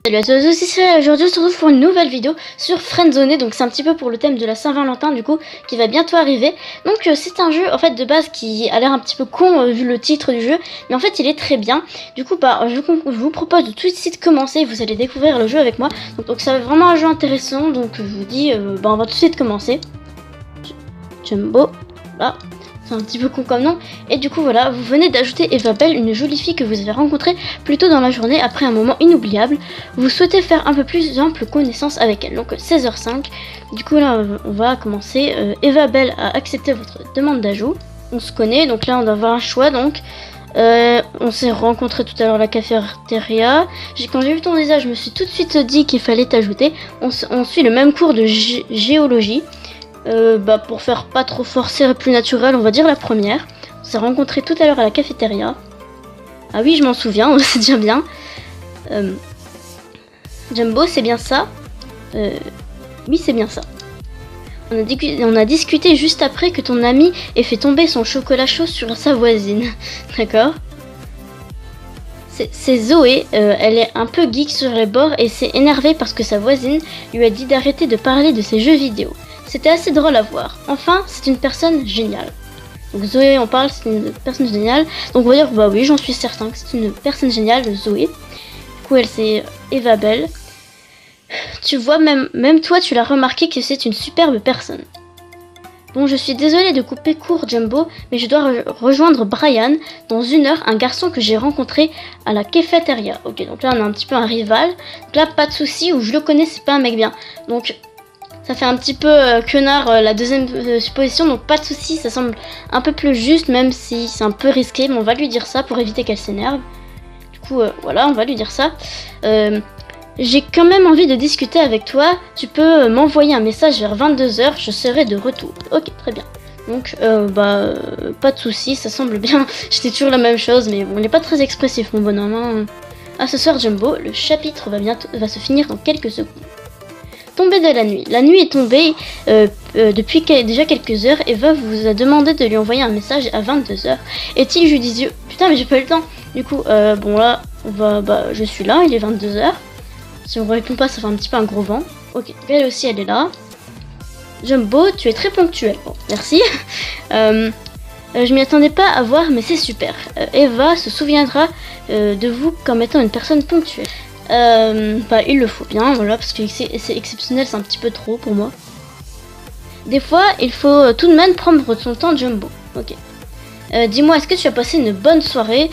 Salut à tous, aujourd'hui on se retrouve pour une nouvelle vidéo sur Friendzoné. Donc c'est un petit peu pour le thème de la Saint-Valentin du coup qui va bientôt arriver. Donc c'est un jeu en fait de base qui a l'air un petit peu con vu le titre du jeu, mais en fait il est très bien. Du coup je vous propose de tout de suite commencer, vous allez découvrir le jeu avec moi. Donc ça va être vraiment un jeu intéressant, donc je vous dis on va tout de suite commencer. Jumbo, là. C'est un petit peu con comme nom. Et du coup voilà, vous venez d'ajouter Eva Belle, une jolie fille que vous avez rencontrée plus tôt dans la journée après un moment inoubliable. Vous souhaitez faire un peu plus ample connaissance avec elle, donc 16h05. Du coup là on va commencer. Eva Belle a accepté votre demande d'ajout. On se connaît, donc là on doit avoir un choix donc. On s'est rencontrés tout à l'heure à la cafétéria. Quand j'ai vu ton visage, je me suis tout de suite dit qu'il fallait t'ajouter. On suit le même cours de géologie. Pour faire pas trop forcé et plus naturel, on va dire la première. On s'est rencontrés tout à l'heure à la cafétéria. Ah oui, je m'en souviens, c'est déjà bien. Jumbo, c'est bien ça. Oui, c'est bien ça. On a discuté juste après que ton ami ait fait tomber son chocolat chaud sur sa voisine. D'accord. C'est Zoé, elle est un peu geek sur les bords et s'est énervée parce que sa voisine lui a dit d'arrêter de parler de ses jeux vidéo. C'était assez drôle à voir. Enfin, c'est une personne géniale. Donc Zoé, on parle, c'est une personne géniale. Donc on va dire, bah oui, j'en suis certain que c'est une personne géniale, Zoé. Du coup, elle c'est Eva Belle. Tu vois, même toi, tu l'as remarqué que c'est une superbe personne. Bon, je suis désolée de couper court, Jumbo, mais je dois rejoindre Brian dans 1 heure, un garçon que j'ai rencontré à la cafétéria. Ok, donc là, on a un petit peu un rival. Donc là, pas de souci, où je le connais, c'est pas un mec bien. Donc ça fait un petit peu quenard la deuxième supposition, donc pas de souci, ça semble un peu plus juste, même si c'est un peu risqué, mais on va lui dire ça pour éviter qu'elle s'énerve. Du coup, voilà, on va lui dire ça. J'ai quand même envie de discuter avec toi, tu peux m'envoyer un message vers 22h, je serai de retour. Ok, très bien. Donc, pas de souci, ça semble bien. J'étais toujours la même chose, mais bon, on n'est pas très expressif, mon bonhomme. Hein. À ce soir, Jumbo, le chapitre va se finir dans quelques secondes. Tombée de la nuit. La nuit est tombée depuis déjà quelques heures. Eva vous a demandé de lui envoyer un message à 22h. Est-il judicieux? Putain, mais j'ai pas eu le temps. Du coup, bon là, on va, je suis là, il est 22h. Si on ne répond pas, ça fait un petit peu un gros vent. Ok, elle aussi, elle est là. Jumbo, tu es très ponctuel. Bon, merci. Je m'y attendais pas à voir, mais c'est super. Eva se souviendra de vous comme étant une personne ponctuelle. Il le faut bien, voilà, parce que c'est exceptionnel, c'est un petit peu trop pour moi. Des fois, il faut tout de même prendre son temps, Jumbo. Ok. Dis-moi, est-ce que tu as passé une bonne soirée?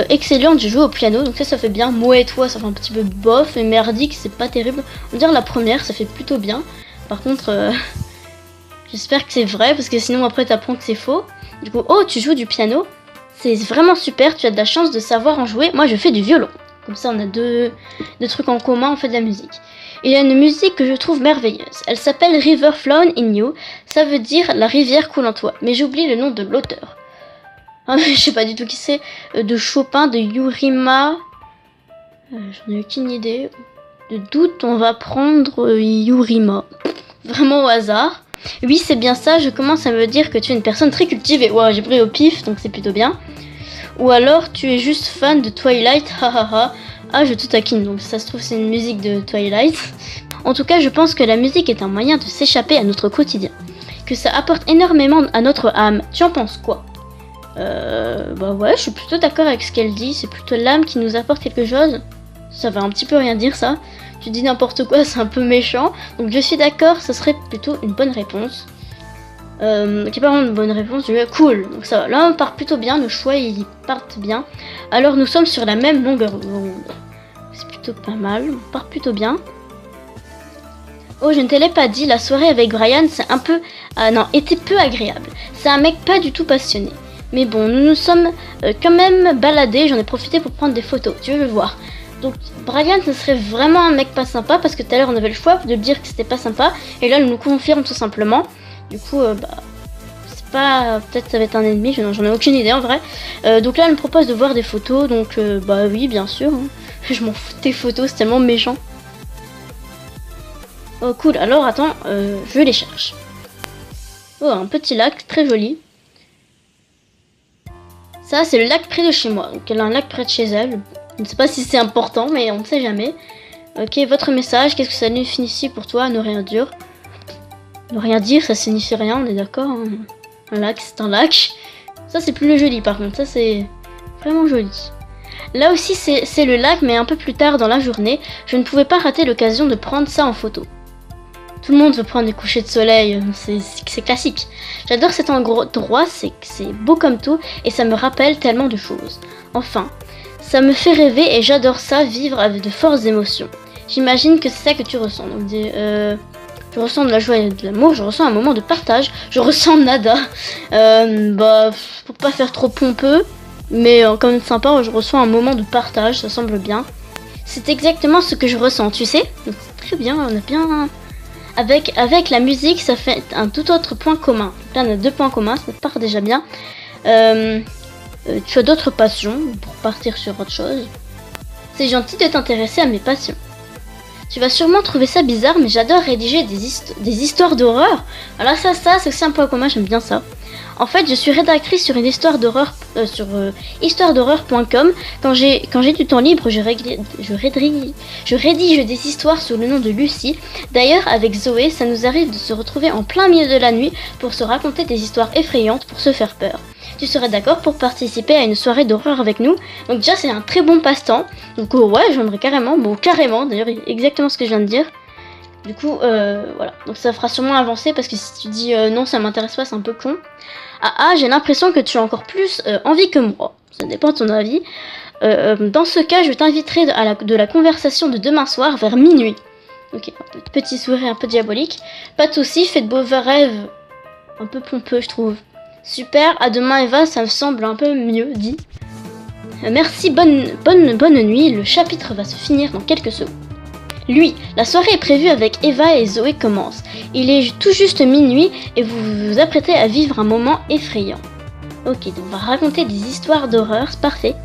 Excellente, j'ai joué au piano, donc ça fait bien. Moi et toi, ça fait un petit peu bof et merdique, c'est pas terrible. On va dire la première, ça fait plutôt bien. Par contre, j'espère que c'est vrai, parce que sinon après t'apprends que c'est faux. Du coup, oh, tu joues du piano? C'est vraiment super, tu as de la chance de savoir en jouer. Moi, je fais du violon. Comme ça, on a deux trucs en commun, on fait de la musique. Il y a une musique que je trouve merveilleuse. Elle s'appelle River Flown in You. Ça veut dire la rivière coule en toi. Mais j'oublie le nom de l'auteur. Ah, mais je sais pas du tout qui c'est. De Chopin, de Yurima. J'en ai aucune idée. De doute, on va prendre Yurima. Vraiment au hasard. Oui, c'est bien ça. Je commence à me dire que tu es une personne très cultivée. Ouais, j'ai pris au pif, donc c'est plutôt bien. Ou alors tu es juste fan de Twilight, hahaha. Ah, je te taquine, donc ça se trouve c'est une musique de Twilight. En tout cas, je pense que la musique est un moyen de s'échapper à notre quotidien. Que ça apporte énormément à notre âme. Tu en penses quoi? Ouais, je suis plutôt d'accord avec ce qu'elle dit. C'est plutôt l'âme qui nous apporte quelque chose. Ça veut un petit peu rien dire ça. Tu dis n'importe quoi, c'est un peu méchant. Donc je suis d'accord, ce serait plutôt une bonne réponse. Qui est pas vraiment une bonne réponse, je dis cool, donc ça va, là on part plutôt bien, nos choix ils partent bien, alors nous sommes sur la même longueur d'onde, c'est plutôt pas mal, on part plutôt bien. Oh, je ne te l'ai pas dit, la soirée avec Brian c'est un peu, était peu agréable, c'est un mec pas du tout passionné, mais bon, nous nous sommes quand même baladés, j'en ai profité pour prendre des photos, tu veux voir. Donc Brian ce serait vraiment un mec pas sympa, parce que tout à l'heure on avait le choix de dire que c'était pas sympa, et là il nous confirme tout simplement. Du coup, c'est pas... Peut-être ça va être un ennemi, j'en ai aucune idée en vrai. Donc là, elle me propose de voir des photos, donc oui, bien sûr. Hein. Je m'en fous des photos, c'est tellement méchant. Oh cool, alors attends, je les cherche. Oh, un petit lac, très joli. Ça, c'est le lac près de chez moi. Donc elle a un lac près de chez elle. Je ne sais pas si c'est important, mais on ne sait jamais. Ok, votre message, qu'est-ce que ça signifie pour toi? Ne rien dire. Ne rien dire, ça signifie rien, on est d'accord, hein. Un lac, c'est un lac. Ça, c'est plus joli par contre, ça c'est vraiment joli. Là aussi, c'est le lac, mais un peu plus tard dans la journée, je ne pouvais pas rater l'occasion de prendre ça en photo. Tout le monde veut prendre des couchers de soleil, c'est classique. J'adore cet endroit, c'est beau comme tout, et ça me rappelle tellement de choses. Enfin, ça me fait rêver et j'adore ça, vivre avec de fortes émotions. J'imagine que c'est ça que tu ressens. Donc, je ressens de la joie et de l'amour, je ressens un moment de partage, je ressens nada. Pour pas faire trop pompeux, mais quand même sympa, je ressens un moment de partage, ça semble bien. C'est exactement ce que je ressens, tu sais. Donc très bien, on a bien... Avec la musique, ça fait un tout autre point commun. Là, on a 2 points communs, ça part déjà bien. Tu as d'autres passions pour partir sur autre chose. C'est gentil de t'intéresser à mes passions. Tu vas sûrement trouver ça bizarre, mais j'adore rédiger des histoires d'horreur. Alors ça c'est aussi un point commun, j'aime bien ça. En fait, je suis rédactrice sur une histoire d'horreur sur histoired'horreur.com. Quand j'ai du temps libre, je rédige des histoires sous le nom de Lucie. D'ailleurs, avec Zoé, ça nous arrive de se retrouver en plein milieu de la nuit pour se raconter des histoires effrayantes pour se faire peur. Tu serais d'accord pour participer à une soirée d'horreur avec nous? Donc déjà, c'est un très bon passe-temps. Donc ouais, j'aimerais carrément, d'ailleurs, exactement ce que je viens de dire. Du coup, voilà. Donc ça fera sûrement avancer parce que si tu dis non, ça m'intéresse pas, c'est un peu con. J'ai l'impression que tu as encore plus envie que moi. Ça dépend de ton avis. Dans ce cas, je t'inviterai de la conversation de demain soir vers minuit. Ok, petit sourire un peu diabolique. Pas de soucis, fais de beaux rêves. Un peu pompeux, je trouve. Super, à demain Eva, ça me semble un peu mieux dit. Merci, bonne nuit, le chapitre va se finir dans quelques secondes. Lui, la soirée est prévue avec Eva et Zoé commence. Il est tout juste minuit et vous vous apprêtez à vivre un moment effrayant. Ok, donc on va raconter des histoires d'horreur, c'est parfait.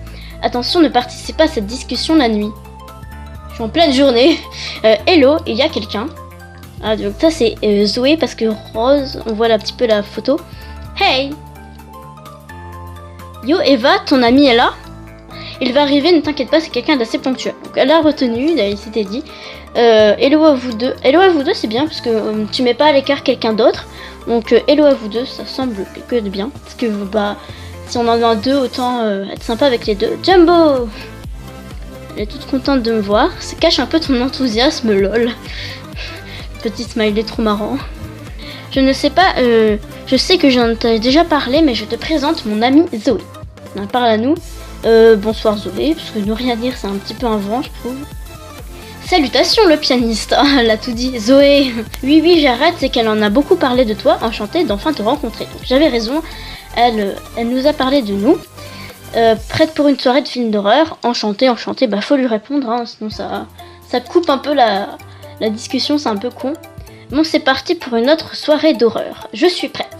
Attention, ne participez pas à cette discussion la nuit. Je suis en pleine journée. Hello, il y a quelqu'un. Ah, donc ça c'est Zoé parce que Rose, on voit un petit peu la photo. Hey! Yo Eva, ton ami est là? Il va arriver, ne t'inquiète pas, c'est quelqu'un d'assez ponctuel. Donc elle a retenu, il s'était dit. Hello à vous deux. Hello à vous deux, c'est bien parce que tu mets pas à l'écart quelqu'un d'autre. Donc hello à vous deux, ça semble que de bien. Parce que si on en a 2, autant être sympa avec les 2. Jumbo! Elle est toute contente de me voir. Ça cache un peu ton enthousiasme, lol. Petit smiley trop marrant. Je ne sais pas, je sais que j'en ai déjà parlé, mais je te présente mon amie Zoé. Parle à nous. Bonsoir Zoé, parce que ne rien dire c'est un petit peu un vent, je trouve. Salutations le pianiste, elle a tout dit. Zoé, oui j'arrête, c'est qu'elle en a beaucoup parlé de toi, enchantée d'enfin te rencontrer. Donc j'avais raison, elle nous a parlé de nous. Prête pour une soirée de film d'horreur, enchantée, bah faut lui répondre, hein, sinon ça coupe un peu la discussion, c'est un peu con. Bon, c'est parti pour une autre soirée d'horreur. Je suis prête.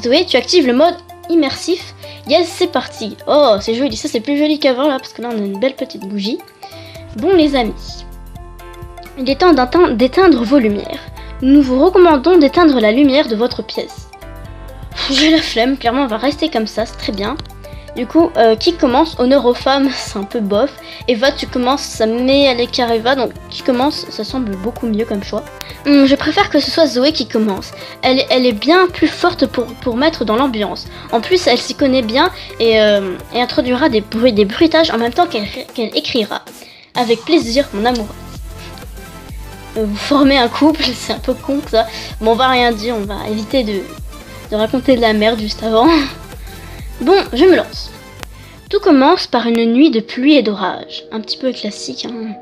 Zoé, tu actives le mode immersif. Yes, c'est parti. Oh, c'est joli. Ça, c'est plus joli qu'avant, là, parce que là, on a une belle petite bougie. Bon, les amis. Il est temps d'éteindre vos lumières. Nous vous recommandons d'éteindre la lumière de votre pièce. J'ai la flemme. Clairement, on va rester comme ça. C'est très bien. Du coup, qui commence? Honneur aux femmes, c'est un peu bof. Eva, tu commences, ça met à l'écart Eva, donc qui commence, ça semble beaucoup mieux comme choix. Je préfère que ce soit Zoé qui commence. Elle est bien plus forte pour mettre dans l'ambiance. En plus, elle s'y connaît bien et introduira des bruitages en même temps qu'elle écrira. Avec plaisir, mon amour. Vous formez un couple, c'est un peu con que ça. Bon, on va rien dire, on va éviter de raconter de la merde juste avant. Bon, je me lance. Tout commence par une nuit de pluie et d'orage. Un petit peu classique, hein.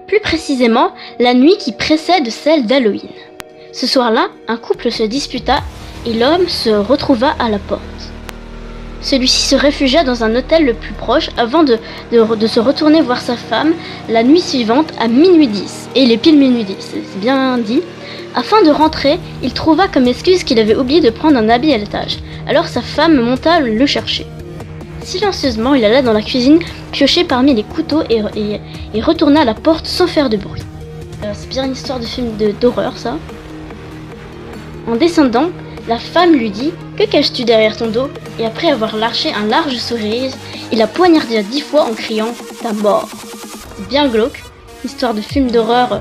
Plus précisément, la nuit qui précède celle d'Halloween. Ce soir-là, un couple se disputa et l'homme se retrouva à la porte. Celui-ci se réfugia dans un hôtel le plus proche avant de se retourner voir sa femme la nuit suivante à minuit 10. Et il est pile minuit 10, c'est bien dit. Afin de rentrer, il trouva comme excuse qu'il avait oublié de prendre un habit à l'étage. Alors sa femme monta le chercher. Silencieusement, il alla dans la cuisine, piocher parmi les couteaux et retourna à la porte sans faire de bruit. C'est bien une histoire de film d'horreur, ça. En descendant, la femme lui dit « Que caches-tu derrière ton dos ?» Et après avoir lâché un large sourire, il la poignarda 10 fois en criant « Ta mort !» C'est bien glauque. histoire de film d'horreur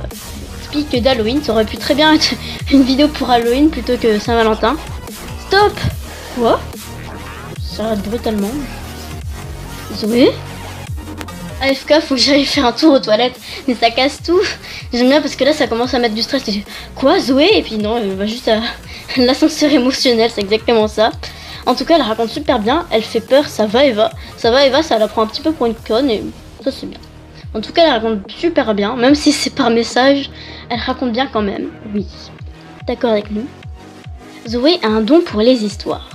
typique d'Halloween. Ça aurait pu très bien être une vidéo pour Halloween plutôt que Saint-Valentin. Stop! Quoi? Ça arrête brutalement. Zoé? AFK, faut que j'aille faire un tour aux toilettes. Mais ça casse tout. J'aime bien parce que là, ça commence à mettre du stress. Quoi, Zoé? Et puis non, elle va juste à l'ascenseur émotionnel, c'est exactement ça. En tout cas, elle raconte super bien. Elle fait peur, ça va Eva. Ça va Eva, ça la prend un petit peu pour une conne et ça c'est bien. En tout cas, elle raconte super bien. Même si c'est par message, elle raconte bien quand même. Oui. D'accord avec nous. Zoé a un don pour les histoires.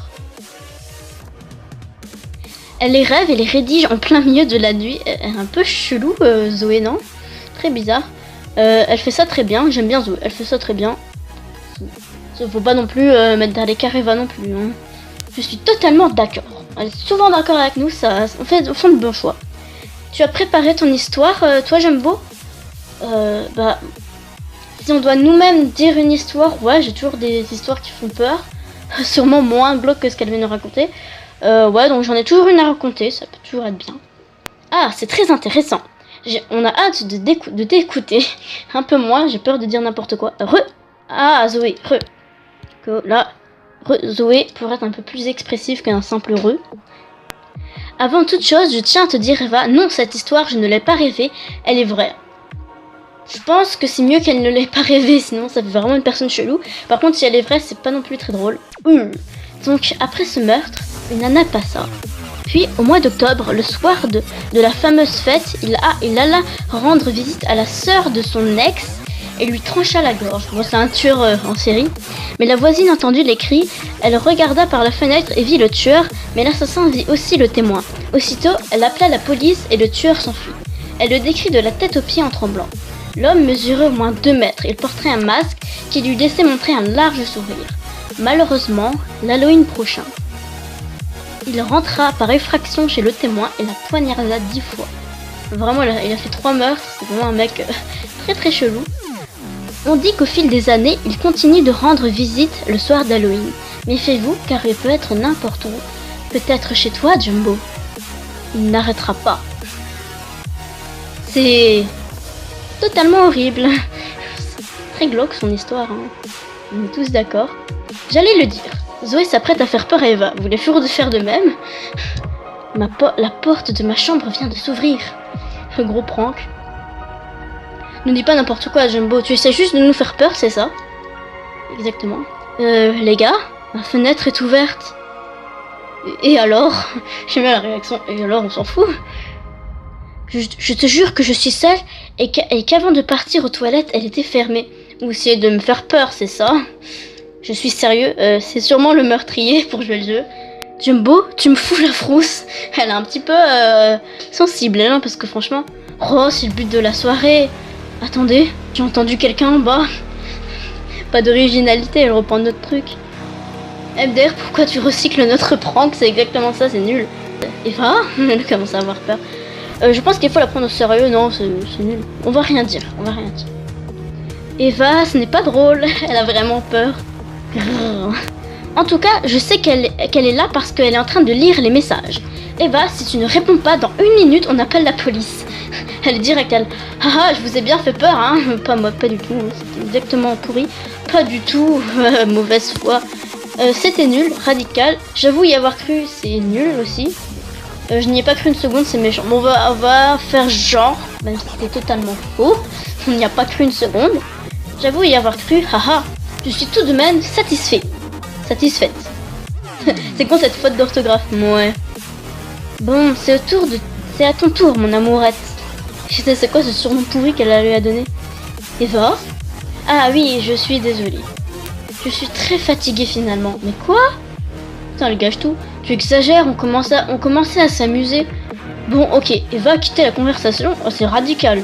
Elle les rêve et les rédige en plein milieu de la nuit. Elle est un peu chelou, Zoé, non? Très bizarre. Elle fait ça très bien. J'aime bien Zoé. Elle fait ça très bien. Faut pas non plus mettre dans les carrés va non plus. Hein. Je suis totalement d'accord. Elle est souvent d'accord avec nous. Ça, on fait au fond de bons choix. Tu as préparé ton histoire, toi, Jumbo? Bah, si on doit nous-mêmes dire une histoire, ouais, j'ai toujours des histoires qui font peur. Sûrement moins glauques que ce qu'elle vient de raconter. Ouais, donc j'en ai toujours une à raconter, ça peut toujours être bien. Ah, c'est très intéressant. On a hâte de t'écouter. Un peu moins, j'ai peur de dire n'importe quoi. Ah, Zoé, Là, Zoé pourrait être un peu plus expressive qu'un simple re. Avant toute chose, je tiens à te dire, Eva, non, cette histoire, je ne l'ai pas rêvée, elle est vraie. Je pense que c'est mieux qu'elle ne l'ait pas rêvée, sinon ça fait vraiment une personne chelou. Par contre, si elle est vraie, c'est pas non plus très drôle. Donc, après ce meurtre, une année passa. Puis, au mois d'octobre, le soir de la fameuse fête, il alla rendre visite à la sœur de son ex et lui trancha la gorge. Bon, c'est un tueur en série. Mais la voisine entendit les cris, elle regarda par la fenêtre et vit le tueur, mais l'assassin vit aussi le témoin. Aussitôt, elle appela la police et le tueur s'enfuit. Elle le décrit de la tête aux pieds en tremblant. L'homme mesurait au moins 2 mètres, il portait un masque qui lui laissait montrer un large sourire. Malheureusement, l'Halloween prochain, il rentra par effraction chez le témoin et la poignarda 10 fois. Vraiment, il a fait 3 meurtres, c'est vraiment un mec très très chelou. On dit qu'au fil des années, il continue de rendre visite le soir d'Halloween. Méfiez-vous, car il peut être n'importe où. Peut-être chez toi, Jumbo. Il n'arrêtera pas. C'est totalement horrible. Très glauque son histoire, hein. On est tous d'accord. J'allais le dire. Zoé s'apprête à faire peur à Eva. Voulez-vous faire de même? La porte de ma chambre vient de s'ouvrir. Le gros prank. Ne dis pas n'importe quoi, Jumbo. Tu essaies juste de nous faire peur, c'est ça? Exactement. Les gars, ma fenêtre est ouverte. Et alors? J'aime bien la réaction. Et alors, on s'en fout? Je te jure que je suis seule et qu'avant de partir aux toilettes, elle était fermée. Vous essayez de me faire peur, c'est ça? Je suis sérieux, c'est sûrement le meurtrier pour jouer le jeu. Jumbo, tu me fous la frousse. Elle est un petit peu sensible, hein, parce que franchement... Oh, c'est le but de la soirée. Attendez, j'ai entendu quelqu'un en bas. Pas d'originalité, elle reprend notre truc. MDR, pourquoi tu recycles notre prank? C'est exactement ça, c'est nul. Eva, elle commence à avoir peur. Je pense qu'il faut la prendre au sérieux, non, c'est nul. On va rien dire. Eva, ce n'est pas drôle, elle a vraiment peur. En tout cas, je sais qu'elle est là parce qu'elle est en train de lire les messages. Eva, si tu ne réponds pas, dans 1 minute, on appelle la police. Elle est directe, elle... Haha, je vous ai bien fait peur, hein. Pas moi, pas du tout, c'était exactement pourri. Pas du tout, mauvaise foi. C'était nul, radical. J'avoue y avoir cru, c'est nul aussi. Je n'y ai pas cru une seconde, c'est méchant. Bon, on va faire genre, même si c'était totalement faux. On n'y a pas cru une seconde. J'avoue y avoir cru, haha. Je suis tout de même satisfaite. C'est quoi cette faute d'orthographe? Ouais. Bon, c'est à ton tour, mon amourette. C'est quoi ce surnom pourri qu'elle lui a donné? Eva? Ah oui, je suis désolée. Je suis très fatiguée finalement. Mais quoi? Putain, elle gâche tout. Tu exagères, on commençait à s'amuser. Bon, ok, Eva a quitté la conversation. Oh, c'est radical.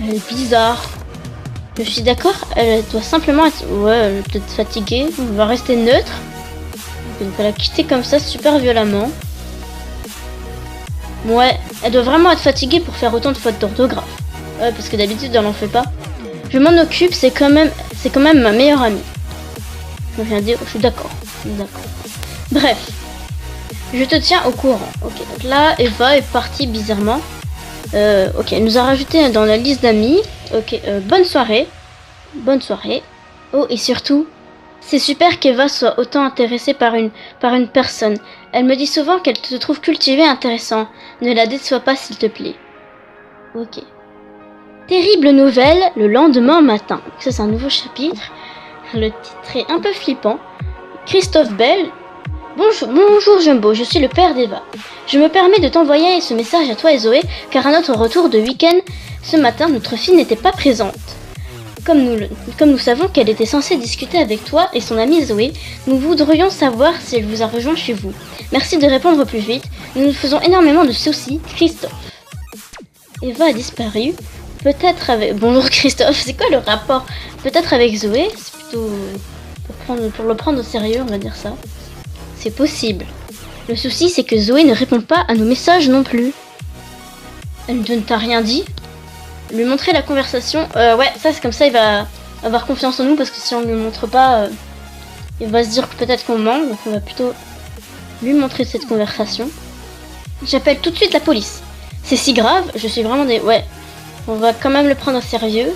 Elle est bizarre. Je suis d'accord, elle doit simplement être... Ouais, elle est peut-être fatiguée. On va rester neutre. Donc elle a quitté comme ça, super violemment. Ouais, elle doit vraiment être fatiguée pour faire autant de fautes d'orthographe. Ouais, parce que d'habitude, elle en fait pas. Je m'en occupe, c'est quand même ma meilleure amie. Je viens dire, je suis d'accord. Bref, je te tiens au courant. Ok, donc là, Eva est partie bizarrement. Ok, elle nous a rajouté dans la liste d'amis. Ok, bonne soirée. Bonne soirée. Oh, et surtout, c'est super qu'Eva soit autant intéressée par une personne. Elle me dit souvent qu'elle te trouve cultivé et intéressant. Ne la déçois pas, s'il te plaît. Ok. Terrible nouvelle le lendemain matin. Ça, c'est un nouveau chapitre. Le titre est un peu flippant. Christophe Bell. Bonjour Jumbo, je suis le père d'Eva. Je me permets de t'envoyer ce message à toi et Zoé, car à notre retour de week-end, ce matin, notre fille n'était pas présente. Comme nous savons qu'elle était censée discuter avec toi et son amie Zoé, nous voudrions savoir si elle vous a rejoint chez vous. Merci de répondre au plus vite. Nous nous faisons énormément de soucis, Christophe. Eva a disparu. Peut-être avec... Bonjour Christophe, c'est quoi le rapport? Peut-être avec Zoé, c'est plutôt... Pour le prendre au sérieux, on va dire ça. C'est possible. Le souci, c'est que Zoé ne répond pas à nos messages non plus. Elle ne t'a rien dit? Lui montrer la conversation. Ouais, ça c'est comme ça, il va avoir confiance en nous, parce que si on lui montre pas, il va se dire que peut-être qu'on ment, donc on va plutôt lui montrer cette conversation. J'appelle tout de suite la police. C'est si grave, je suis vraiment des... Ouais, on va quand même le prendre au sérieux,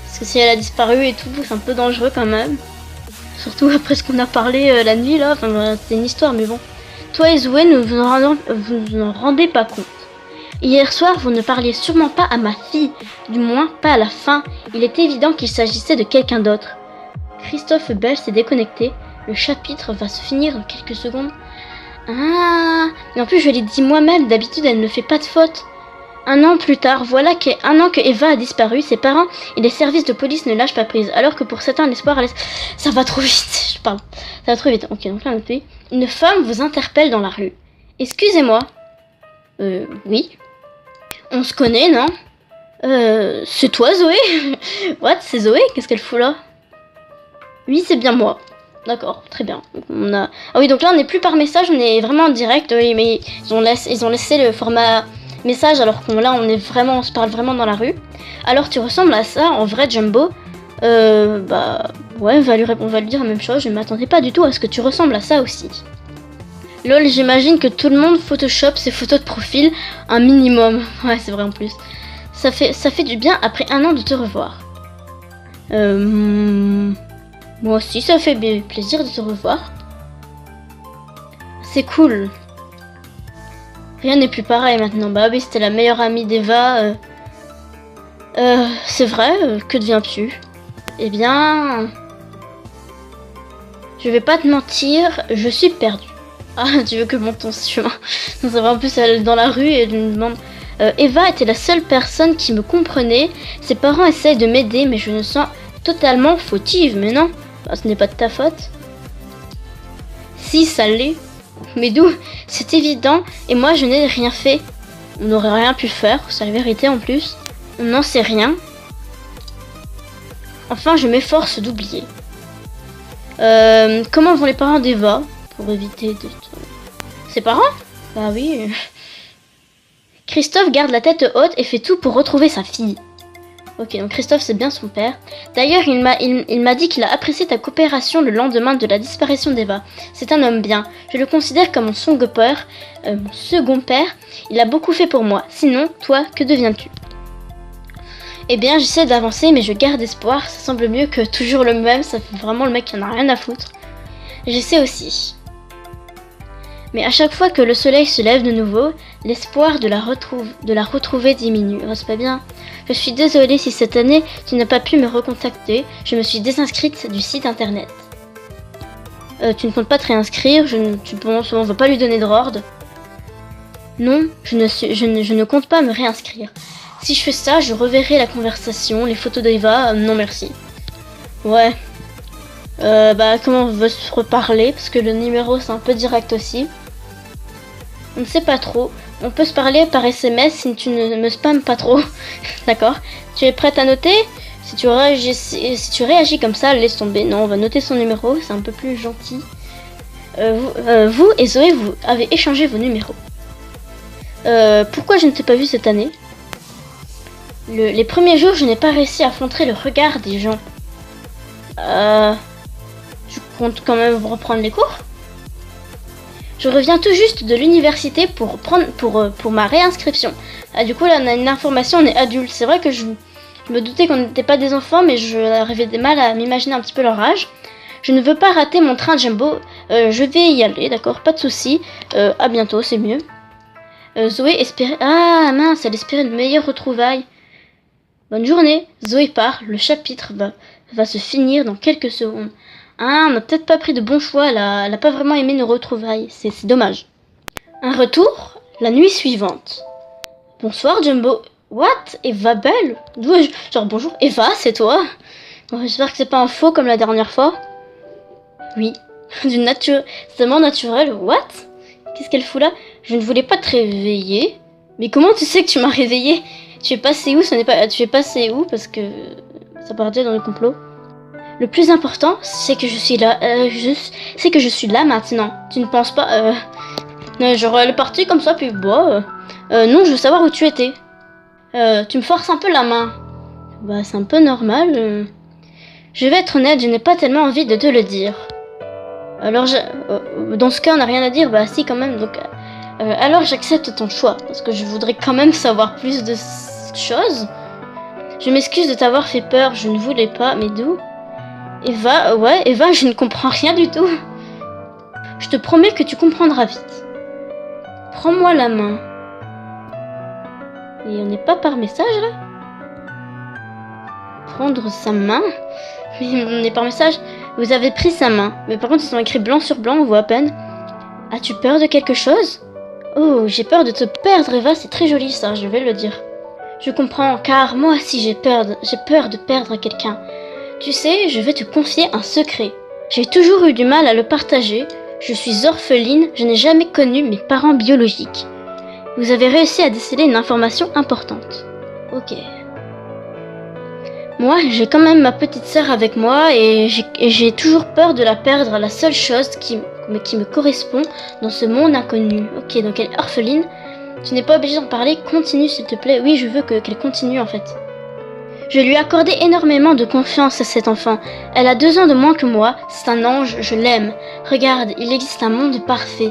parce que si elle a disparu et tout, c'est un peu dangereux quand même. Surtout après ce qu'on a parlé la nuit là, enfin c'est une histoire, mais bon. Toi et Zoé, vous n'en rendez pas compte. Hier soir, vous ne parliez sûrement pas à ma fille, du moins pas à la fin. Il est évident qu'il s'agissait de quelqu'un d'autre. Christophe Bell s'est déconnecté. Le chapitre va se finir dans quelques secondes. Ah, mais en plus je l'ai dit moi-même, d'habitude elle ne fait pas de faute. Un an plus tard, voilà qu'un an que Eva a disparu, ses parents et les services de police ne lâchent pas prise, alors que pour certains l'espoir laisse... Ça va trop vite, je parle. Ça va trop vite. Ok, donc là on a fait. Une femme vous interpelle dans la rue. Excusez-moi. Oui. On se connaît, non? C'est toi Zoé? What? C'est Zoé? Qu'est-ce qu'elle fout là? Oui, c'est bien moi. D'accord, très bien. On a... Ah oui, donc là on n'est plus par message, on est vraiment en direct, oui, mais ils ont laissé le format message, alors qu'on là on se parle vraiment dans la rue. Alors tu ressembles à ça en vrai Jumbo? Bah ouais, on va lui dire la même chose, je ne m'attendais pas du tout à ce que tu ressembles à ça aussi. Lol, j'imagine que tout le monde photoshop ses photos de profil un minimum. Ouais, c'est vrai en plus. Ça fait du bien après un an de te revoir. Moi aussi, ça fait plaisir de te revoir. C'est cool. Rien n'est plus pareil maintenant. Bah oui, c'était la meilleure amie d'Eva. C'est vrai, que deviens-tu? Eh bien... Je vais pas te mentir, je suis perdue. Ah, tu veux que je monte ton chemin? Non, c'est vrai, en plus, elle est dans la rue et elle me demande... Eva était la seule personne qui me comprenait. Ses parents essayent de m'aider, mais je me sens totalement fautive. Mais non, bah, ce n'est pas de ta faute. Si, ça l'est. Mais d'où? C'est évident, et moi je n'ai rien fait. On n'aurait rien pu faire, c'est la vérité en plus. On n'en sait rien. Enfin, je m'efforce d'oublier. Comment vont les parents d'Eva? Pour éviter de... Ses parents? Bah oui. Christophe garde la tête haute et fait tout pour retrouver sa fille. Ok, donc Christophe c'est bien son père. D'ailleurs, il m'a dit qu'il a apprécié ta coopération le lendemain de la disparition d'Eva. C'est un homme bien. Je le considère comme mon second père. Il a beaucoup fait pour moi. Sinon, toi, que deviens-tu? Eh bien, j'essaie d'avancer, mais je garde espoir. Ça semble mieux que toujours le même. Ça fait vraiment le mec qui en a rien à foutre. J'essaie aussi. Mais à chaque fois que le soleil se lève de nouveau, l'espoir de la retrouver diminue. Oh, c'est pas bien. Je suis désolée si cette année tu n'as pas pu me recontacter. Je me suis désinscrite du site internet. Tu ne comptes pas te réinscrire? Tu penses on va pas lui donner d'ordre? Non, je ne compte pas me réinscrire. Si je fais ça, je reverrai la conversation, les photos d'Eva. Non merci. Ouais. Bah comment on veut se reparler? Parce que le numéro c'est un peu direct aussi. On ne sait pas trop. On peut se parler par SMS si tu ne me spammes pas trop. D'accord? Tu es prête à noter? Si tu réagis comme ça, laisse tomber. Non, on va noter son numéro, c'est un peu plus gentil. Vous et Zoé, vous avez échangé vos numéros. Pourquoi je ne t'ai pas vu cette année? Les premiers jours, je n'ai pas réussi à affronter le regard des gens. Je compte quand même reprendre les cours. Je reviens tout juste de l'université pour ma réinscription. Ah, du coup, là, on a une information, on est adulte. C'est vrai que je me doutais qu'on n'était pas des enfants, mais j'avais des mal à m'imaginer un petit peu leur âge. Je ne veux pas rater mon train Jumbo. Je vais y aller, d'accord, pas de soucis. À bientôt, c'est mieux. Zoé espérait... Ah mince, elle espérait de meilleures retrouvailles. Bonne journée. Zoé part. Le chapitre va se finir dans quelques secondes. Ah, on n'a peut-être pas pris de bons choix. Elle a pas vraiment aimé nos retrouvailles. C'est dommage. Un retour la nuit suivante. Bonsoir Jumbo. What? Eva Belle? Genre bonjour. Eva, c'est toi? Bon, j'espère que c'est pas un faux comme la dernière fois. Oui. D'une nature... C'est tellement naturel. What? Qu'est-ce qu'elle fout là? Je ne voulais pas te réveiller. Mais comment tu sais que tu m'as réveillé? Tu es passé où? Tu es passé où? Parce que ça partait dans le complot. Le plus important, c'est que je suis là. C'est que je suis là maintenant. Tu ne penses pas? Genre elle est partie comme ça puis bon. Non, je veux savoir où tu étais. Tu me forces un peu la main. Bah c'est un peu normal. Je vais être honnête, je n'ai pas tellement envie de te le dire. Alors dans ce cas, on n'a rien à dire. Bah si quand même. Donc alors j'accepte ton choix parce que je voudrais quand même savoir plus de choses. Je m'excuse de t'avoir fait peur. Je ne voulais pas. Mais d'où? Eva, Eva, je ne comprends rien du tout. Je te promets que tu comprendras vite. Prends-moi la main. Et on n'est pas par message là? Prendre sa main? Mais on est par message. Vous avez pris sa main. Mais par contre, ils sont écrits blanc sur blanc, on voit à peine. As-tu peur de quelque chose? Oh, j'ai peur de te perdre, Eva, c'est très joli ça, je vais le dire. Je comprends, car moi aussi j'ai peur de perdre quelqu'un. Tu sais, je vais te confier un secret. J'ai toujours eu du mal à le partager. Je suis orpheline, je n'ai jamais connu mes parents biologiques. Vous avez réussi à déceler une information importante. Ok. Moi, j'ai quand même ma petite sœur avec moi et j'ai toujours peur de la perdre. La seule chose qui me correspond dans ce monde inconnu. Ok, donc elle est orpheline. Tu n'es pas obligé d'en parler. Continue s'il te plaît. Oui, je veux qu'elle continue en fait. Je lui ai accordé énormément de confiance à cet enfant. Elle a 2 ans de moins que moi. C'est un ange, je l'aime. Regarde, il existe un monde parfait.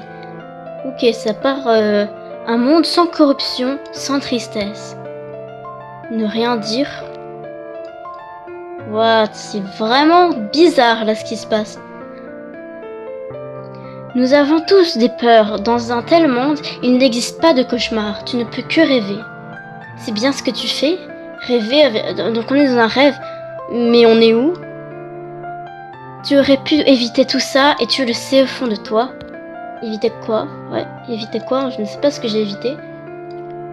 Ok, ça part... un monde sans corruption, sans tristesse. Ne rien dire. What? C'est vraiment bizarre là ce qui se passe. Nous avons tous des peurs. Dans un tel monde, il n'existe pas de cauchemar. Tu ne peux que rêver. C'est bien ce que tu fais? Rêver, donc on est dans un rêve. Mais on est où? Tu aurais pu éviter tout ça et tu le sais au fond de toi. Éviter quoi? Ouais, éviter quoi? Je ne sais pas ce que j'ai évité.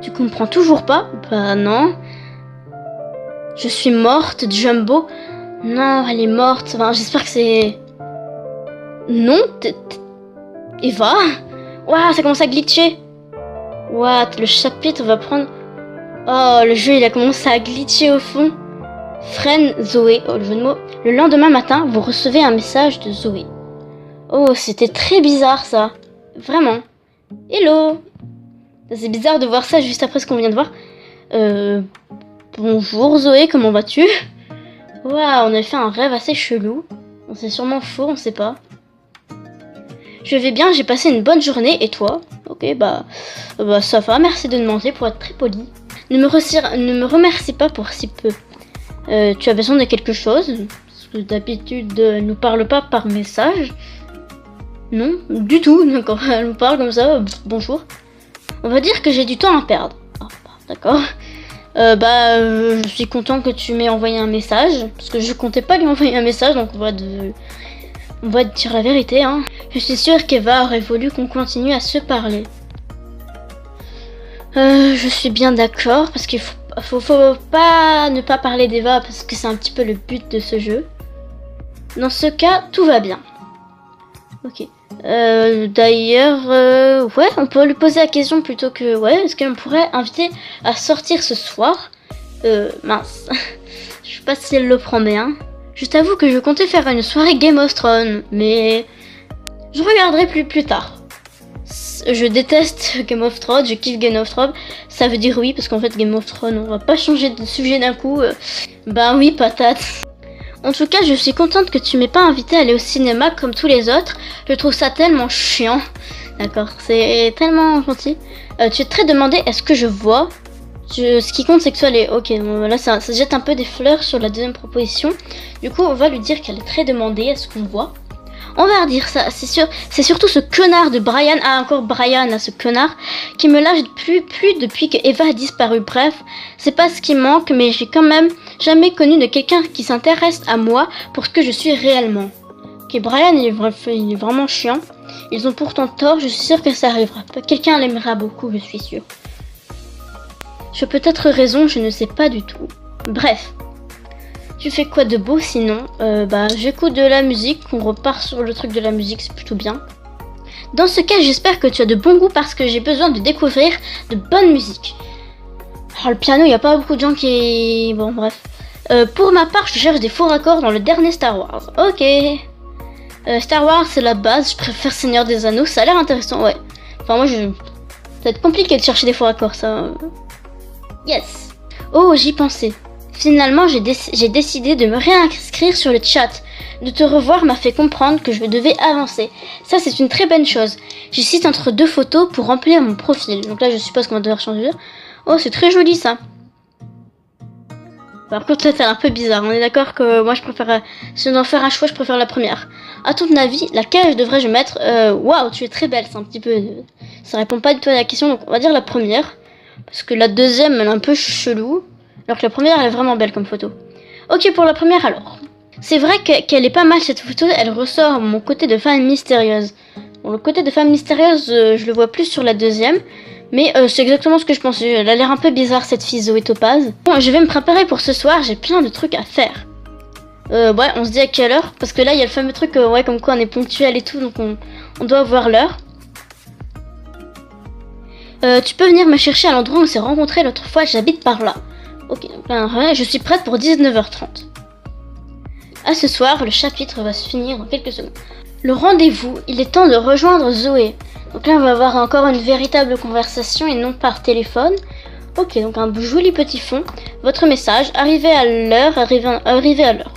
Tu comprends toujours pas? Bah non. Je suis morte, Jumbo. Non, elle est morte. Enfin, j'espère que c'est... Non, Eva? Waouh, ça commence à glitcher. What? Le chapitre va prendre... Oh, le jeu, il a commencé à glitcher au fond. Freine Zoé. Oh, le jeu de mots. Le lendemain matin, vous recevez un message de Zoé. Oh, c'était très bizarre, ça. Vraiment. Hello. C'est bizarre de voir ça juste après ce qu'on vient de voir. Bonjour Zoé, comment vas-tu? Waouh, on a fait un rêve assez chelou. C'est sûrement faux, on sait pas. Je vais bien, j'ai passé une bonne journée, et toi? Ok, bah ça va, merci de demander pour être très poli. Ne me remercie pas pour si peu. Tu as besoin de quelque chose? Parce que d'habitude, elle nous parle pas par message. Non, du tout, d'accord. Elle nous parle comme ça, bonjour. On va dire que j'ai du temps à perdre. Ah, d'accord. Je suis content que tu m'aies envoyé un message. Parce que je comptais pas lui envoyer un message, donc on va te dire la vérité, hein. Je suis sûre qu'Eva aurait voulu qu'on continue à se parler. Je suis bien d'accord, parce qu'il faut pas ne pas parler d'Eva, parce que c'est un petit peu le but de ce jeu. Dans ce cas, tout va bien. Ok. D'ailleurs, ouais, on peut lui poser la question plutôt que... Ouais, est-ce qu'on pourrait inviter à sortir ce soir? Mince. Je sais pas si elle le prend bien. Je t'avoue que je comptais faire une soirée Game of Thrones, mais... Je regarderai plus tard. Je déteste Game of Thrones, je kiffe Game of Thrones. Ça veut dire oui, parce qu'en fait Game of Thrones, on va pas changer de sujet d'un coup. Bah oui, patate. En tout cas, je suis contente que tu m'aies pas invité à aller au cinéma comme tous les autres. Je trouve ça tellement chiant. D'accord, c'est tellement gentil. Tu es très demandé, est-ce que je vois? Ce qui compte, c'est que tu allais. Ok, bon, là, ça jette un peu des fleurs sur la deuxième proposition. Du coup, on va lui dire qu'elle est très demandée, est-ce qu'on voit? On va redire ça, c'est sûr. C'est surtout ce connard de Brian, encore Brian, ce connard, qui me lâche plus depuis que Eva a disparu. Bref, c'est pas ce qui manque, mais j'ai quand même jamais connu de quelqu'un qui s'intéresse à moi pour ce que je suis réellement. Ok, Brian, il est vraiment chiant. Ils ont pourtant tort, je suis sûre que ça arrivera. Quelqu'un l'aimera beaucoup, je suis sûre. J'ai peut-être raison, je ne sais pas du tout. Bref. Tu fais quoi de beau sinon? J'écoute de la musique, on repart sur le truc de la musique, c'est plutôt bien. Dans ce cas, j'espère que tu as de bon goût parce que j'ai besoin de découvrir de bonne musique. Alors, le piano, il n'y a pas beaucoup de gens qui... Bon, bref. Pour ma part, je cherche des faux raccords dans le dernier Star Wars. Ok. Star Wars, c'est la base, je préfère Seigneur des Anneaux, ça a l'air intéressant, ouais. Enfin, moi, ça va être compliqué de chercher des faux raccords, ça. Yes. Oh, j'y pensais. Finalement, j'ai décidé de me réinscrire sur le chat. De te revoir m'a fait comprendre que je devais avancer. Ça, c'est une très bonne chose. J'hésite entre 2 photos pour remplir mon profil. Donc là, je suppose qu'on va devoir changer. Oh, c'est très joli, ça. Par contre, là, c'est un peu bizarre. On est d'accord que moi, je préfère... Si on doit faire un choix, je préfère la première. À ton avis, laquelle devrais-je mettre? Waouh, tu es très belle. C'est un petit peu... Ça répond pas du tout à la question. Donc, on va dire la première. Parce que la deuxième, elle est un peu chelou. Alors que la première, elle est vraiment belle comme photo. Ok, pour la première, alors. C'est vrai qu'elle est pas mal, cette photo. Elle ressort mon côté de femme mystérieuse. Bon, le côté de femme mystérieuse, je le vois plus sur la deuxième. Mais c'est exactement ce que je pensais. Elle a l'air un peu bizarre, cette fille Zoé Topaz. Bon, je vais me préparer pour ce soir. J'ai plein de trucs à faire. Ouais, on se dit à quelle heure? Parce que là, il y a le fameux truc, ouais, comme quoi on est ponctuel et tout. Donc, on doit voir l'heure. Tu peux venir me chercher à l'endroit où on s'est rencontrés l'autre fois. J'habite par là. Ok, donc là, je suis prête pour 19h30. À ce soir, le chapitre va se finir dans quelques secondes. Le rendez-vous, il est temps de rejoindre Zoé. Donc là, on va avoir encore une véritable conversation et non par téléphone. Ok, donc un joli petit fond. Votre message, arrivez à l'heure, arrivez à l'heure.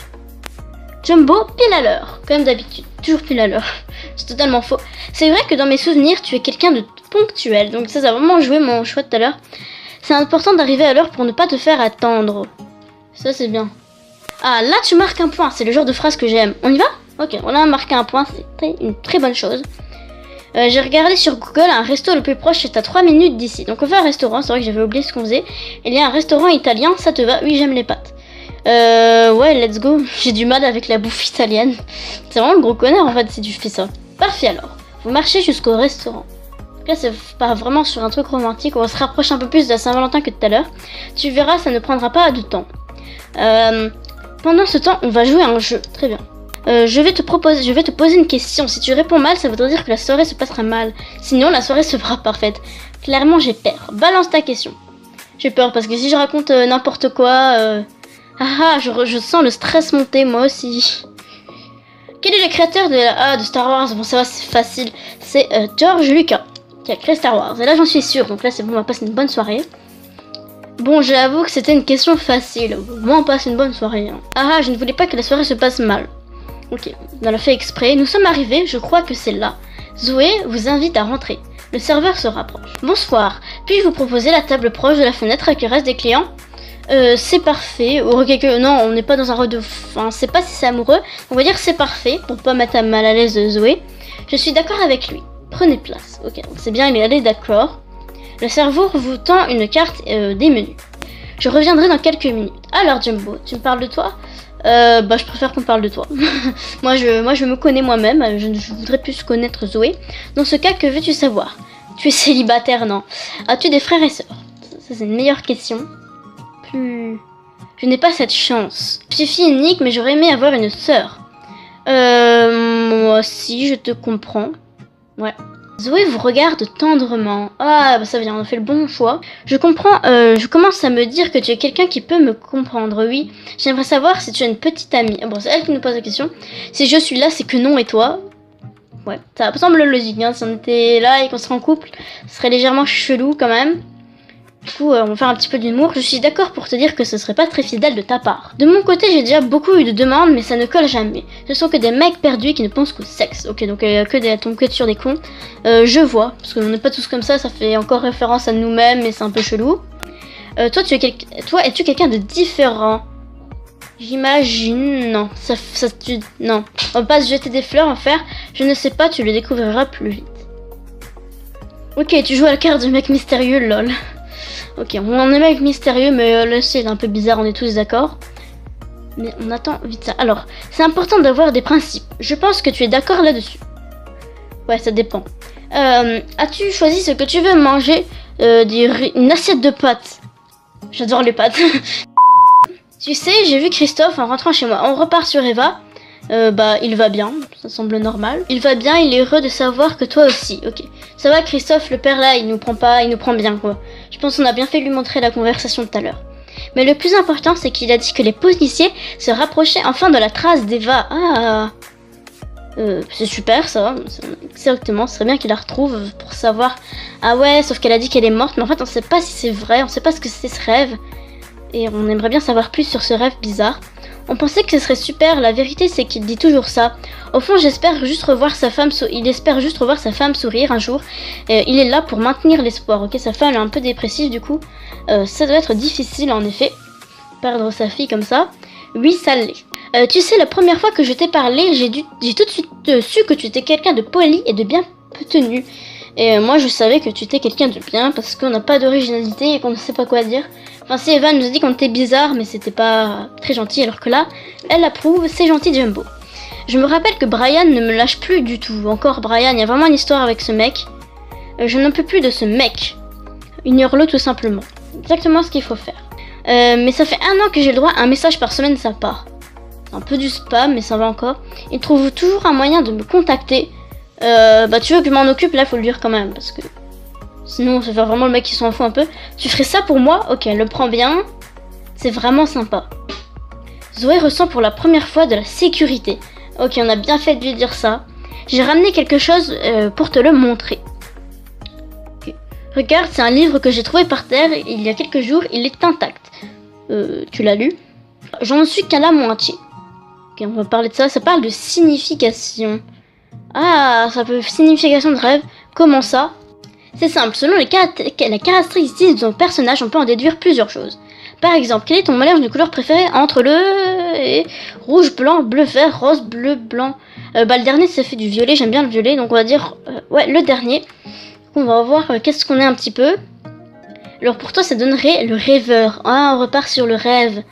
Jumbo, pile à l'heure, comme d'habitude, toujours pile à l'heure. C'est totalement faux. C'est vrai que dans mes souvenirs, tu es quelqu'un de ponctuel. Donc ça a vraiment joué mon choix tout à l'heure. C'est important d'arriver à l'heure pour ne pas te faire attendre. Ça, c'est bien. Ah, là, tu marques un point. C'est le genre de phrase que j'aime. On y va? Ok, on a marqué un point. C'est une très bonne chose. J'ai regardé sur Google, un resto le plus proche est à 3 minutes d'ici. Donc on fait un restaurant. C'est vrai que j'avais oublié ce qu'on faisait. Il y a un restaurant italien. Ça te va? Oui, j'aime les pâtes. Ouais, let's go. J'ai du mal avec la bouffe italienne. C'est vraiment le gros connard, en fait, si tu fais ça. Parfait, alors. Vous marchez jusqu'au restaurant. Là, c'est pas vraiment sur un truc romantique. On se rapproche un peu plus de la Saint-Valentin que tout à l'heure. Tu verras, ça ne prendra pas de temps. Pendant ce temps, on va jouer à un jeu. Très bien. Je vais te poser une question. Si tu réponds mal, ça voudrait dire que la soirée se passera mal. Sinon, la soirée se fera parfaite. Clairement, j'ai peur. Balance ta question. J'ai peur parce que si je raconte n'importe quoi... je sens le stress monter, moi aussi. Quel est le créateur de Star Wars? Bon, ça va, c'est facile. C'est George Lucas qui a créé Star Wars. Et là, j'en suis sûre. Donc là, c'est bon, on va passer une bonne soirée. Bon, j'avoue que c'était une question facile. Moi, on passe une bonne soirée. Hein. Je ne voulais pas que la soirée se passe mal. Ok, on l'a fait exprès. Nous sommes arrivés, je crois que c'est là. Zoé vous invite à rentrer. Le serveur se rapproche. Bonsoir. Puis-je vous proposer la table proche de la fenêtre avec le reste des clients? C'est parfait. Non, on n'est pas dans un rôle de... Enfin, c'est pas si c'est amoureux. On va dire c'est parfait pour pas mettre mal à l'aise Zoé. Je suis d'accord avec lui. Prenez place. Ok, donc c'est bien, il est allé d'accord. Le serveur vous tend une carte des menus. Je reviendrai dans quelques minutes. Alors Jumbo, tu me parles de toi? Je préfère qu'on parle de toi. moi, je me connais moi-même. Je voudrais plus connaître Zoé. Dans ce cas, que veux-tu savoir? Tu es célibataire, non? As-tu des frères et sœurs? Ça, c'est une meilleure question. Je n'ai pas cette chance. Je suis fille unique, mais j'aurais aimé avoir une sœur. Moi aussi, je te comprends. Ouais. Zoé vous regarde tendrement. Ça vient, on a fait le bon choix. Je comprends, je commence à me dire que tu es quelqu'un qui peut me comprendre, oui. J'aimerais savoir si tu as une petite amie. Bon, c'est elle qui nous pose la question. Si je suis là, c'est que non, et toi? Ouais, ça semble logique, hein. Si on était là et qu'on serait en couple, ce serait légèrement chelou quand même. Du coup, on va faire un petit peu d'humour. Je suis d'accord pour te dire que ce serait pas très fidèle de ta part. De mon côté, j'ai déjà beaucoup eu de demandes, mais ça ne colle jamais. Ce sont que des mecs perdus qui ne pensent qu'au sexe. Ok, donc que des tomber sur des cons. Je vois, parce qu'on n'est pas tous comme ça fait encore référence à nous-mêmes, mais c'est un peu chelou. Toi, es-tu quelqu'un de différent? J'imagine, non. Non. On va pas se jeter des fleurs en faire. Je ne sais pas, tu le découvriras plus vite. Ok, tu joues à la carte du mec mystérieux, lol. Ok, on est mec mystérieux, mais là c'est un peu bizarre, on est tous d'accord. Mais on attend vite ça. Alors, c'est important d'avoir des principes. Je pense que tu es d'accord là-dessus. Ouais, ça dépend. As-tu choisi ce que tu veux manger? Une assiette de pâtes. J'adore les pâtes. Tu sais, j'ai vu Christophe en rentrant chez moi. On repart sur Eva. Il va bien, ça semble normal. Il va bien, il est heureux de savoir que toi aussi. Ok. Ça va Christophe, le père là, il nous prend bien quoi. Je pense qu'on a bien fait lui montrer la conversation tout à l'heure. Mais le plus important, c'est qu'il a dit que les policiers se rapprochaient enfin de la trace d'Eva. Ah, c'est super ça. Exactement, ce serait bien qu'il la retrouve pour savoir. Ah ouais, sauf qu'elle a dit qu'elle est morte, mais en fait on sait pas si c'est vrai, on sait pas ce que c'est ce rêve. Et on aimerait bien savoir plus sur ce rêve bizarre. On pensait que ce serait super, la vérité c'est qu'il dit toujours ça. Au fond il espère juste revoir sa femme sourire un jour. Il est là pour maintenir l'espoir, ok. Sa femme est un peu dépressive du coup. Ça doit être difficile en effet, perdre sa fille comme ça. Oui ça l'est. Tu sais la première fois que je t'ai parlé, j'ai tout de suite su que tu étais quelqu'un de poli et de bien tenu. Et moi je savais que tu étais quelqu'un de bien parce qu'on n'a pas d'originalité et qu'on ne sait pas quoi dire. Enfin si Eva nous a dit qu'on était bizarre mais c'était pas très gentil alors que là, elle approuve, c'est gentil Jumbo. Je me rappelle que Brian ne me lâche plus du tout. Encore Brian, il y a vraiment une histoire avec ce mec. Je n'en peux plus de ce mec. Ignore-le tout simplement. Exactement ce qu'il faut faire. Mais ça fait 1 an que j'ai le droit à un message par semaine de sa part. Un peu du spam mais ça va encore. Il trouve toujours un moyen de me contacter. Tu veux que je m'en occupe, là faut le dire quand même parce que sinon ça fait vraiment le mec qui s'en fout un peu. Tu ferais ça pour moi? Ok, le prends bien. C'est vraiment sympa. Zoé ressent pour la première fois de la sécurité. Ok, on a bien fait de lui dire ça. J'ai ramené quelque chose pour te le montrer. Okay. Regarde, c'est un livre que j'ai trouvé par terre il y a quelques jours, il est intact. Tu l'as lu? J'en suis qu'à la moitié. Ok, on va parler de ça. Ça parle de signification. Ah, ça peut signification de rêve. Comment ça? C'est simple, selon les caractéristiques de ton personnage, on peut en déduire plusieurs choses. Par exemple, quel est ton mélange de couleurs préféré entre le rouge, blanc, bleu, vert, rose, bleu, blanc? Le dernier, ça fait du violet, j'aime bien le violet, donc on va dire, ouais, le dernier. On va voir qu'est-ce qu'on est un petit peu. Alors pour toi, ça donnerait le rêveur. Ah, on repart sur le rêve.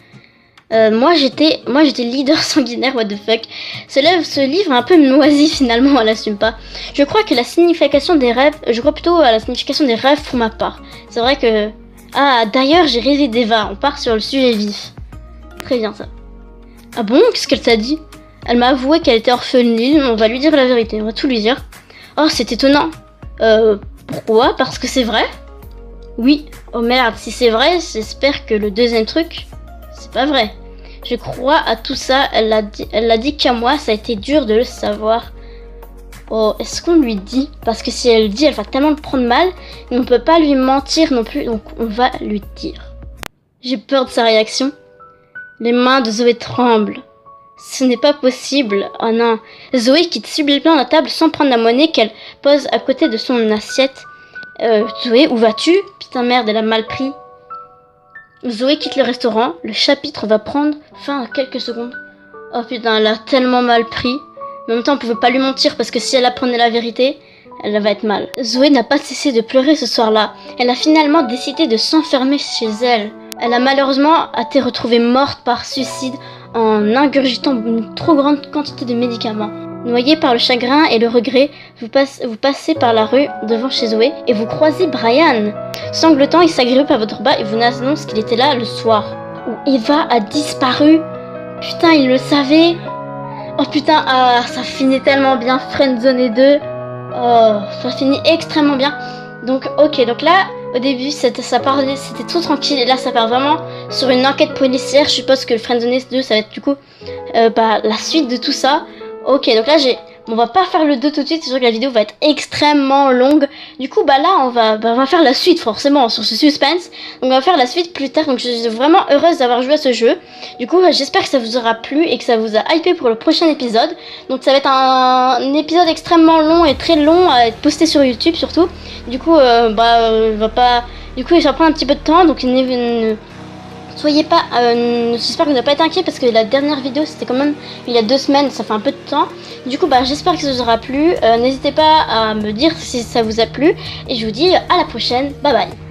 Moi j'étais leader sanguinaire, what the fuck. Ce livre est un peu moisi finalement, elle assume pas. Je crois plutôt à la signification des rêves pour ma part. C'est vrai que... Ah, d'ailleurs j'ai rêvé d'Eva, on part sur le sujet vif. Très bien ça. Ah bon, qu'est-ce qu'elle t'a dit? Elle m'a avoué qu'elle était orpheline, on va lui dire la vérité, on va tout lui dire. Oh, c'est étonnant. Pourquoi? Parce que c'est vrai? Oui. Oh merde, si c'est vrai, j'espère que le deuxième truc... C'est pas vrai. Je crois à tout ça. Elle l'a dit qu'à moi, ça a été dur de le savoir. Oh, est-ce qu'on lui dit? Parce que si elle le dit, elle va tellement le prendre mal. Et on peut pas lui mentir non plus, donc on va lui dire. J'ai peur de sa réaction. Les mains de Zoé tremblent. Ce n'est pas possible. Oh non. Zoé quitte subitement la table sans prendre la monnaie qu'elle pose à côté de son assiette. Zoé, où vas-tu? Putain merde, elle a mal pris. Zoé quitte le restaurant, le chapitre va prendre fin à quelques secondes. Oh putain, elle a tellement mal pris. Mais en même temps, on pouvait pas lui mentir parce que si elle apprenait la vérité, elle va être mal. Zoé n'a pas cessé de pleurer ce soir-là. Elle a finalement décidé de s'enfermer chez elle. Elle a malheureusement été retrouvée morte par suicide en ingurgitant une trop grande quantité de médicaments. Noyée par le chagrin et le regret, vous passez par la rue devant chez Zoé et vous croisez Brian. Sanglotant, il s'agrippe à votre bas et vous annonce qu'il était là le soir où Eva a disparu. Putain, il le savait. Oh putain, ça finit tellement bien, Friendzone 2. Oh, ça finit extrêmement bien. Donc, ok, donc là, au début, c'était tout tranquille. Et là, ça part vraiment sur une enquête policière. Je suppose que le Friendzone 2, ça va être du coup la suite de tout ça. Ok, donc là, on va pas faire le 2 tout de suite, c'est sûr que la vidéo va être extrêmement longue. Du coup, bah là, on va faire la suite forcément sur ce suspense. Donc on va faire la suite plus tard. Donc je suis vraiment heureuse d'avoir joué à ce jeu. Du coup, j'espère que ça vous aura plu et que ça vous a hypé pour le prochain épisode. Donc ça va être un épisode extrêmement long et très long à être posté sur YouTube surtout. Du coup, ça va prendre un petit peu de temps. Donc soyez pas, j'espère que vous n'avez pas été inquiets parce que la dernière vidéo c'était quand même il y a 2 semaines, ça fait un peu de temps. Du coup, j'espère que ça vous aura plu. N'hésitez pas à me dire si ça vous a plu et je vous dis à la prochaine. Bye bye.